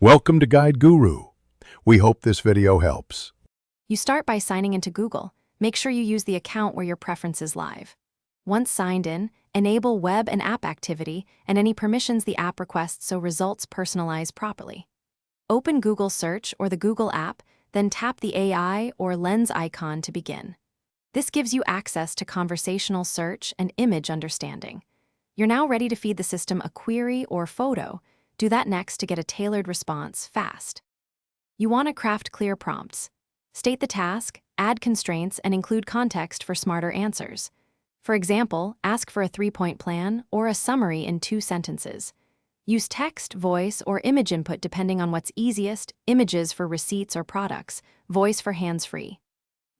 Welcome to Guide Guru. We hope this video helps. You start by signing into Google. Make sure you use the account where your preference is live. Once signed in, enable web and app activity and any permissions the app requests so results personalize properly. Open Google Search or the Google app, then tap the AI or lens icon to begin. This gives you access to conversational search and image understanding. You're now ready to feed the system a query or photo. Do that next to get a tailored response fast. You want to craft clear prompts. State the task, add constraints, and include context for smarter answers. For example, ask for a 3-point plan or a summary in 2 sentences. Use text, voice, or image input depending on what's easiest, images for receipts or products, voice for hands-free.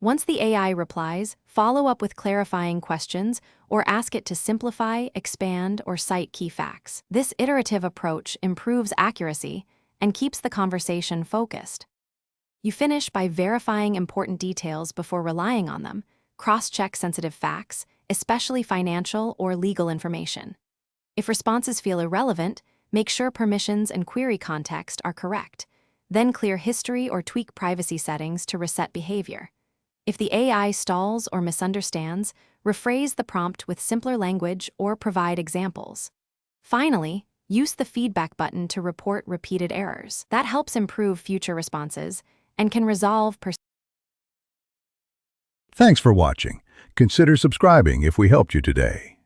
Once the AI replies, follow up with clarifying questions or ask it to simplify, expand, or cite key facts. This iterative approach improves accuracy and keeps the conversation focused. You finish by verifying important details before relying on them. Cross-check sensitive facts, especially financial or legal information. If responses feel irrelevant, make sure permissions and query context are correct. Then clear history or tweak privacy settings to reset behavior. If the AI stalls or misunderstands, rephrase the prompt with simpler language or provide examples. Finally, use the feedback button to report repeated errors. That helps improve future responses and can resolve Thanks for watching. Consider subscribing if we helped you today.